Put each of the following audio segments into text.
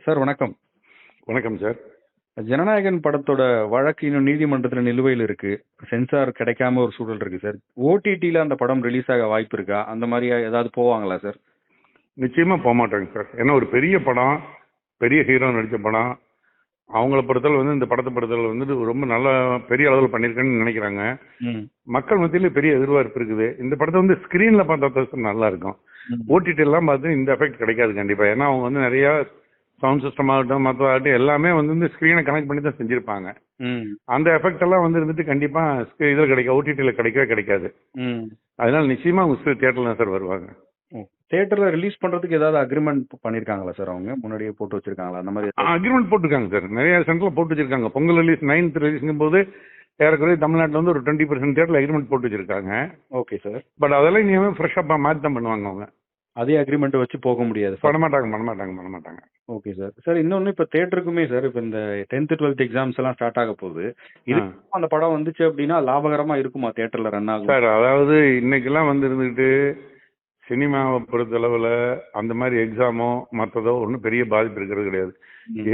Sir வணக்கம். வணக்கம் sir. Jananayagan படத்தோட வழக்கு இன்னும் நீதிமன்றத்தில் நிலுவையில் இருக்கு. சென்சார் கிடைக்காம ஒரு சூழல் இருக்கு சார். ஓடிடியில் அந்த படம் ரிலீஸ் ஆக வாய்ப்பு இருக்கா? அந்த மாதிரி ஏதாவது போவாங்களா சார்? நிச்சயமா போக மாட்டாங்க சார். ஏன்னா ஒரு பெரிய படம், பெரிய ஹீரோ நடித்த படம், அவங்கள பொறுத்தல இந்த படத்தை பொறுத்தல ரொம்ப நல்ல பெரிய அளவில் பண்ணியிருக்கேன்னு நினைக்கிறாங்க. மக்கள் மத்தியில பெரிய எதிர்பார்ப்பு இருக்குது. இந்த படத்தை ஸ்கிரீன்ல பார்த்தா நல்லா இருக்கும். ஓடிடி எல்லாம் பார்த்து இந்த எஃபெக்ட் கிடைக்காது கண்டிப்பா. ஏன்னா அவங்க நிறைய சவுண்ட் சிஸ்டம் ஆகட்டும் மற்றதாகட்டும் எல்லாமே ஸ்கிரீனை கனெக்ட் பண்ணி தான் செஞ்சிருப்பாங்க. அந்த எஃபெக்ட் எல்லாம் இருந்துட்டு கண்டிப்பா இதில் கிடைக்கும், ஓடிடியில் கிடைக்கவே கிடைக்காது. அதனால நிச்சயமா அவங்க தியேட்டர்ல சார் வருவாங்க. தியேட்டர்ல ரிலீஸ் பண்றதுக்கு ஏதாவது அக்ரிமெண்ட் பண்ணிருக்காங்களா சார்? அவங்க முன்னாடியே போட்டு வச்சிருக்காங்களா? அந்த மாதிரி அக்ரிமெண்ட் போட்டிருக்காங்க சார். நிறைய சென்டர்ல போட்டு வச்சிருக்காங்க. பொங்கல் ரிலீஸ் 9th ரிலீஸ்ங்கும் போது ஏறக்குறைய தமிழ்நாட்டில் ஒரு 20% தியேட்டர்ல அக்ரிமெண்ட் போட்டு வச்சிருக்காங்க. Okay sir. பட் அதெல்லாம் இனிமே ஃப்ரெஷ்ஷா மாற்றி தான் பண்ணுவாங்க அவங்க. அதே அக்ரிமெண்ட் வச்சு போக முடியாது. பண்ண மாட்டாங்க. Okay sir. சார் இன்னொன்னு இப்ப தியேட்டருக்குமே சார் இப்ப இந்த 10th 12th எக்ஸாம்ஸ் எல்லாம் ஸ்டார்ட் ஆக போகுது. இது அந்த படம் வந்துச்சு அப்படின்னா லாபகரமா இருக்குமா தியேட்டர்ல ரன் ஆகும்? சார் அதாவது இன்னைக்கெல்லாம் இருந்துட்டு சினிமாவை பொறுத்த அளவுல அந்த மாதிரி எக்ஸாமோ மற்றதோ ஒன்றும் பெரிய பாதிப்பு இருக்கிறது கிடையாது.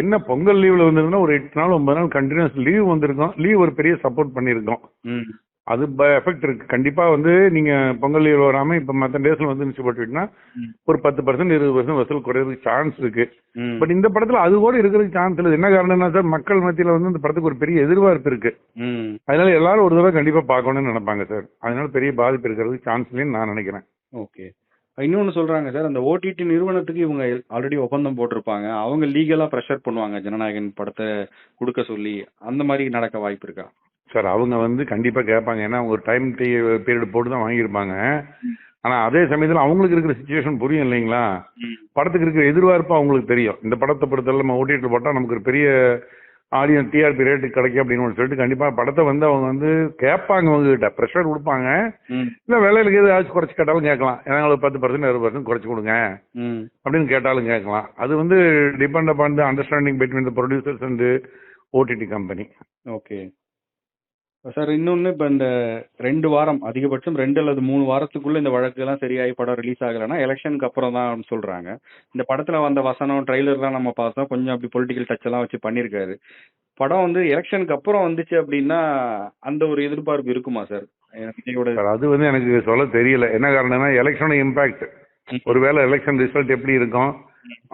என்ன பொங்கல் லீவ்ல வந்திருந்தா ஒரு 8 நாள் 9 நாள் கண்டினியூஸ் லீவ் வந்திருக்கோம். லீவ் ஒரு பெரிய சப்போர்ட் பண்ணியிருக்கோம். அது எஃபெக்ட் இருக்கு கண்டிப்பா. நீங்க பொங்கல் லீவ் வராம இப்ப மற்ற டேஸ்ல மிஸ் போட்டுட்டீங்கன்னா ஒரு 10% 20% வசூல் குறையறதுக்கு சான்ஸ் இருக்கு. பட் இந்த படத்துல அது கூட இருக்கிறதுக்கு சான்ஸ் இல்லை. என்ன காரணம்னா சார், மக்கள் மத்தியில இந்த படத்துக்கு ஒரு பெரிய எதிர்பார்ப்பு இருக்கு. அதனால எல்லாரும் ஒரு தடவை கண்டிப்பா பார்க்கணும்னு நினைப்பாங்க சார். அதனால பெரிய பாதிப்பு இருக்கிறதுக்கு சான்ஸ் இல்லைன்னு நான் நினைக்கிறேன். ஓகே. இன்னொன்னு சொல்றாங்க சார், அந்த ஓடிடி நிறுவனத்துக்கு இவங்க ஆல்ரெடி ஒப்பந்தம் போட்டிருப்பாங்க. அவங்க லீகலா ப்ரெஷர் பண்ணுவாங்க ஜனநாயகன் படத்தை கொடுக்க சொல்லி. அந்த மாதிரி நடக்க வாய்ப்பு இருக்கா சார்? அவங்க கண்டிப்பா கேட்பாங்க. ஏன்னா அவங்க ஒரு டைம் பீரியட் போட்டு தான் வாங்கியிருப்பாங்க. ஆனா அதே சமயத்துல அவங்களுக்கு இருக்கிற சிச்சுவேஷன் புரியும் இல்லைங்களா? படத்துக்கு இருக்கிற எதிர்பார்ப்பு அவங்களுக்கு தெரியும். இந்த படத்தை பொறுத்தவரை நம்ம ஓடிடி போட்டா நமக்கு ஒரு பெரிய ஆடியன்ஸ் டிஆர்பி ரேட்டு கிடைக்கும் அப்படின்னு சொல்லிட்டு கண்டிப்பா படத்தை அவங்க கேட்பாங்க. அவங்க கிட்ட ப்ரெஷர் கொடுப்பாங்க. இல்ல விலையில ஏதாச்சும் குறைச்சு கேட்டாலும் கேட்கலாம். ஏன்னா 10% 20% குறைச்சு கொடுங்க அப்படின்னு கேட்டாலும் கேட்கலாம். அது depend upon the understanding between the producers and OTT company. Okay sir. இன்னொன்னு இப்ப இந்த 2 வாரம் அதிகபட்சம் 2 அல்லது 3 வாரத்துக்குள்ள இந்த வழக்கு எல்லாம் சரியாகி படம் ரிலீஸ் ஆகலைன்னா எலெக்ஷனுக்கு அப்புறம் தான் சொல்றாங்க. இந்த படத்துல வந்த வசனம் ட்ரெய்லர்லாம் நம்ம பார்த்தோம். கொஞ்சம் அப்படி பொலிட்டிக்கல் டச் எல்லாம் வச்சு பண்ணிருக்காரு. படம் எலெக்ஷனுக்கு அப்புறம் வந்துச்சு அப்படின்னா அந்த ஒரு எதிர்பார்ப்பு இருக்குமா சார்? அது எனக்கு சொல்ல தெரியல. என்ன காரணம்னா எலெக்ஷன் இம்பாக்ட், ஒருவேளை எலெக்ஷன் ரிசல்ட் எப்படி இருக்கும்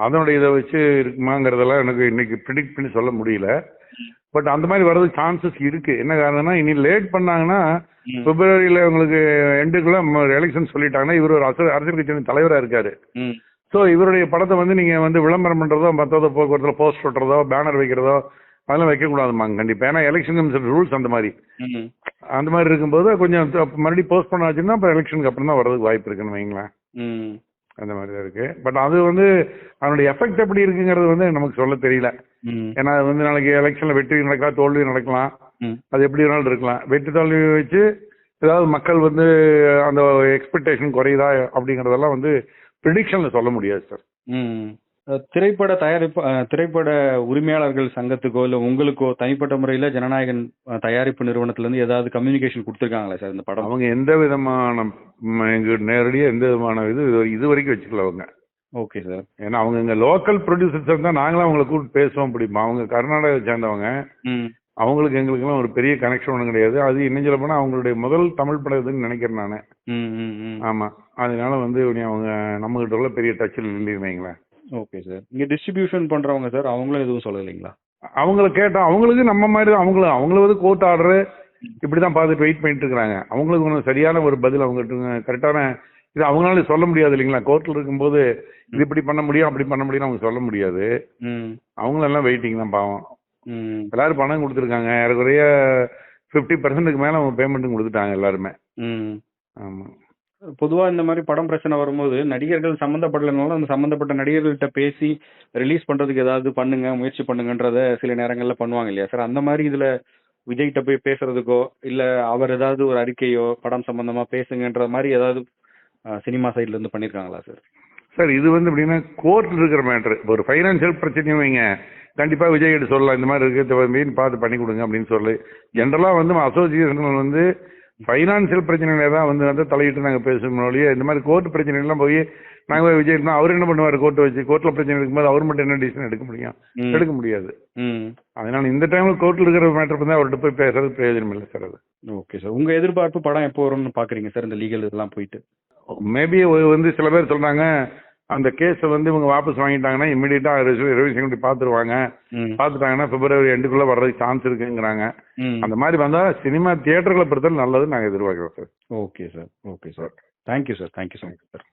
அதனுடைய இதை வச்சு இருக்குமாங்கிறதெல்லாம் எனக்கு இன்னைக்கு ப்ரிடிக்ட் பண்ணி சொல்ல முடியல. பட் அந்த மாதிரி வர்றதுக்கு சான்சஸ் இருக்கு. என்ன காரணம்னா இனி லேட் பண்ணாங்கன்னா பிப்ரவரியில உங்களுக்கு எண்டுக்குள்ள எலெக்ஷன் சொல்லிட்டாங்கன்னா இவர் ஒரு அரசியல் கட்சியின் தலைவரா இருக்காரு. ஸோ இவருடைய படத்தை நீங்க விளம்பரம் பண்றதோ மற்றதோ போக்குவரத்துல போஸ்ட் ஒட்டுறதோ பேனர் வைக்கிறதோ அதெல்லாம் வைக்கக்கூடாதுமாங்க கண்டிப்பா. ஏன்னா எலெக்ஷன் கமிஷன் ரூல்ஸ் அந்த மாதிரி இருக்கும்போது கொஞ்சம் மறுபடியும் போஸ்ட் பண்ண ஆச்சுன்னா அப்புறம் எலெக்ஷனுக்கு அப்புறம் தான் வர்றதுக்கு வாய்ப்பு இருக்குன்னு வைங்களேன். அந்த மாதிரி தான் இருக்கு. பட் அது அதனுடைய எஃபெக்ட் எப்படி இருக்குங்கிறது நமக்கு சொல்ல தெரியல. ஏன்னா நாளைக்கு எலெக்ஷன்ல வெற்றி நடக்கலாம், தோல்வி நடக்கலாம். அது எப்படி வேணாலும் இருக்கலாம். வெற்றி தோல்வி வச்சு ஏதாவது மக்கள் அந்த எக்ஸ்பெக்டேஷன் குறையுதா அப்படிங்கறதெல்லாம் ப்ரிடிக்ஷன்ல சொல்ல முடியாது சார். திரைப்பட உரிமையாளர்கள் சங்கத்துக்கோ இல்ல உங்களுக்கோ தனிப்பட்ட முறையில ஜனநாயகன் தயாரிப்பு நிறுவனத்துல இருந்து ஏதாவது கம்யூனிகேஷன் கொடுத்திருக்காங்களா சார் இந்த படம்? அவங்க எந்த விதமான நேரடியா எந்த விதமான இது வரைக்கும் வச்சுக்கல அவங்க. Okay sir. ஏன்னா அவங்க இங்க லோக்கல் ப்ரொடியூசர்ஸ் தான். நாங்களும் அவங்களை கூப்பிட்டு பேசுவோம் பிடிப்போம். அவங்க கர்நாடகா சேர்ந்தவங்க. அவங்களுக்கு எங்களுக்குலாம் ஒரு பெரிய கனெக்ஷன் ஒன்றும் கிடையாது. அது இன்னும் சொல்ல போனா அவங்களுடைய முதல் தமிழ் படம் இதுன்னு நினைக்கிறேன் நானு. ஆமா. அதனால அவங்க நம்ம கிட்ட உள்ள பெரிய டச்சில் இல்லைங்களேன். Okay sir. இங்க டிஸ்ட்ரிபியூஷன் பண்றவங்க சார் அவங்களும் எதுவும் சொல்லலைங்களா? அவங்கள கேட்டா அவங்களுக்கு நம்ம மாதிரி தான். அவங்கள கோர்ட் ஆர்டர் இப்படிதான் பார்த்துட்டு வெயிட் பண்ணிட்டு இருக்காங்க. அவங்களுக்கு ஒன்றும் சரியான ஒரு பதில் அவங்க கரெக்டான இது அவங்களால சொல்ல முடியாது இல்லைங்களா? கோர்ட்ல இருக்கும்போது இது இப்படி பண்ண முடியும் அப்படி பண்ண முடியும் அவங்க சொல்ல முடியாது. அவங்களெல்லாம் வெயிட்டிங் தான் பாவம். எல்லாரும் பணம் கொடுத்துருக்காங்க. ஏறக்குறைய 50% மேல அவங்க பேமெண்ட் கொடுத்துட்டாங்க எல்லாருமே. ஆமா. பொதுவா இந்த மாதிரி படம் பிரச்சனை வரும்போது நடிகர்கள் சம்மந்தப்படலைனாலும் அந்த சம்மந்தப்பட்ட நடிகர்கள்ட்ட பேசி ரிலீஸ் பண்றதுக்கு ஏதாவது பண்ணுங்க, முயற்சி பண்ணுங்கன்றத சில நேரங்கள்ல பண்ணுவாங்க இல்லையா சார்? அந்த மாதிரி இதுல விஜய்கிட்ட போய் பேசுறதுக்கோ இல்ல அவர் ஏதாவது ஒரு அறிக்கையோ படம் சம்பந்தமா பேசுங்கன்ற மாதிரி ஏதாவது சினிமா சைட்ல இருந்து பண்ணிருக்காங்களா சார்? சார் இது எப்படின்னா கோர்ட்ல இருக்கிற மேட்டர். ஒரு ஃபைனான்சியல் பிரச்சனையும் வைங்க கண்டிப்பா விஜய் கிட்ட சொல்லலாம். இந்த மாதிரி இருக்கு பார்த்து பண்ணி கொடுங்க அப்படின்னு சொல்லி ஜென்ரலா அசோசியேஷன் ஃபைனான்சியல் பிரச்சனையில தான் வந்து தலையிட்டு நாங்க பேசணும் ஒழிய இந்த மாதிரி கோர்ட் பிரச்சனை எல்லாம் போய் நாங்க போய் விஜய் அவர் என்ன பண்ணுவாரு, கோர்ட்ல பிரச்சனை இருக்கும்போது அவர் மட்டும் என்ன டிசிஷன் எடுக்க முடியும்? எடுக்க முடியாது. அதனால இந்த டைம்ல கோர்ட்ல இருக்கிற மேட்டர் பண்ணி அவர்கிட்ட போய் பேசுறது பிரயோஜனம் இல்லை சார். அது ஓகே சார். உங்க எதிர்பார்ப்பு படம் எப்போ வரும்னு பாக்குறீங்க சார் இந்த லீகல் இதெல்லாம் போயிட்டு? மேபி வந்து சில பேர் சொல்றாங்க அந்த கேஸை வந்து இவங்க வாபஸ் வாங்கிட்டாங்கன்னா இமிடியேட்டா ரிவிஷன் கமிட்டி பாத்துருவாங்க, பாத்துட்டாங்கன்னா பிப்ரவரி எண்டுக்குள்ள வர்றதுக்கு சான்ஸ் இருக்குங்கிறாங்க. அந்த மாதிரி வந்தா சினிமா தியேட்டர்களை பொறுத்தவரை நல்லது நாங்க எதிர்பார்க்கிறோம் sir. Okay sir. Okay sir. Thank you sir. Thank you so much sir.